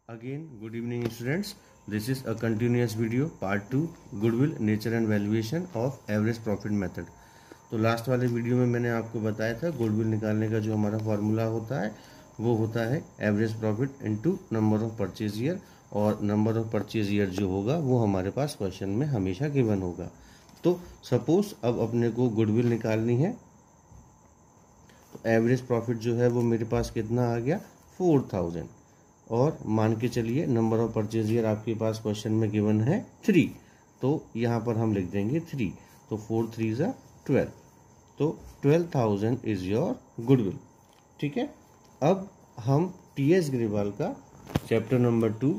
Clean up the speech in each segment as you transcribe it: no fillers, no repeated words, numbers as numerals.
Again, good evening students. This is a continuous video part 2 Goodwill Nature and Valuation of Average Profit Method. तो last वाले video में मैंने आपको बताया था गुडविल निकालने का जो हमारा फॉर्मूला होता है वो होता है average profit into number of purchase year, और नंबर ऑफ परचेज ईयर जो होगा वो हमारे पास क्वेश्चन में हमेशा गिवन होगा। तो सपोज अब अपने को गुडविल निकालनी है, तो एवरेज प्रॉफिट जो है वो मेरे पास कितना आ गया 4000, और मान के चलिए नंबर ऑफ परचेज ईयर आपके पास क्वेश्चन में गिवन है 3, तो यहाँ पर हम लिख देंगे 3, तो 4 3 ज़ा 12, तो 12,000 इज योर गुडविल। ठीक है, अब हम टी.एस. ग्रेवाल का chapter number 2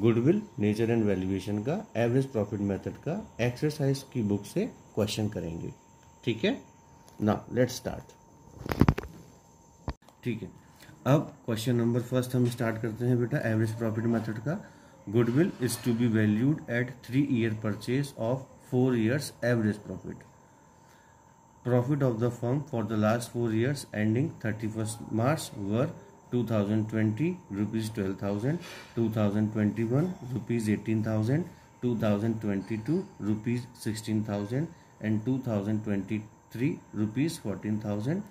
goodwill nature and valuation का एवरेज प्रॉफिट मेथड का एक्सरसाइज की बुक से क्वेश्चन करेंगे। ठीक है, नाउ लेट्स स्टार्ट। ठीक है, अब क्वेश्चन नंबर फर्स्ट हम स्टार्ट करते हैं बेटा एवरेज प्रॉफिट मेथड का। Goodwill is to be valued at 3 year purchase of 4 years average profit. Profit of the firm for the last 4 years ending 31st March were 2020 rupees 12,000, 2021 rupees 18,000, 2022 rupees 16,000 and 2023 rupees 14,000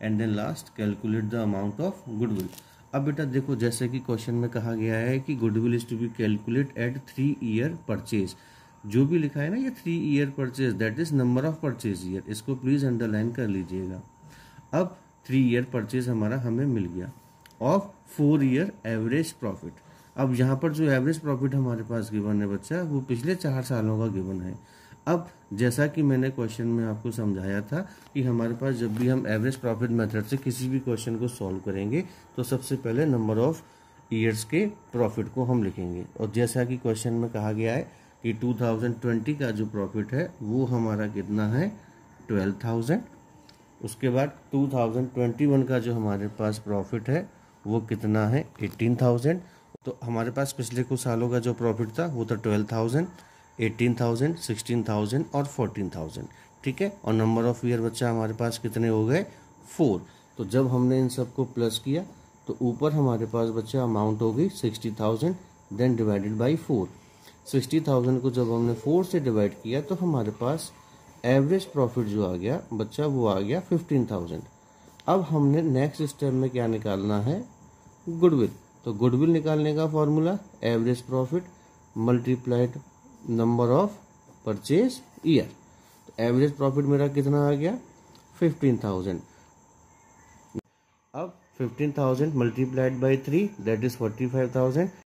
and then last calculate the amount of goodwill. अब बेटा देखो, जैसे कि question में कहा गया है कि goodwill is to be calculate at 3 year purchase, जो भी लिखा है ना ये 3 year purchase that is number of purchase year, इसको प्लीज अंडरलाइन कर लीजिएगा। अब 3 ईयर परचेज हमारा हमें मिल गया ऑफ 4 ईयर एवरेज प्रॉफिट। अब यहाँ पर जो एवरेज प्रॉफिट हमारे पास गिवन है बच्चा वो पिछले 4 सालों का गिवन है। अब जैसा कि मैंने क्वेश्चन में आपको समझाया था कि हमारे पास जब भी हम एवरेज प्रॉफिट मेथड से किसी भी क्वेश्चन को सॉल्व करेंगे तो सबसे पहले नंबर ऑफ ईयर्स के प्रॉफिट को हम लिखेंगे, और जैसा कि क्वेश्चन में कहा गया है कि 2020 का जो प्रॉफिट है वो हमारा कितना है 12,000। उसके बाद 2021 का जो हमारे पास प्रॉफिट है वो कितना है 18,000। तो हमारे पास पिछले कुछ सालों का जो प्रॉफिट था वो था 12,000, 18,000, 16,000 और 14,000। ठीक है, और नंबर ऑफ ईयर बच्चा हमारे पास कितने हो गए 4। तो जब हमने इन सबको प्लस किया तो ऊपर हमारे पास बच्चा अमाउंट हो गई 60,000, देन डिवाइडेड बाई 4। 60,000 को जब हमने 4 से डिवाइड किया तो हमारे पास एवरेज प्रॉफिट जो आ गया बच्चा वो आ गया 15,000। अब हमने नेक्स्ट स्टेप में क्या निकालना है गुडविल। तो गुडविल निकालने का formula average profit multiplied number of purchase year. तो एवरेज प्रॉफिट मेरा कितना आ गया 15,000। अब 15,000 मल्टीप्लाइड बाई 3 दैट इज 45,000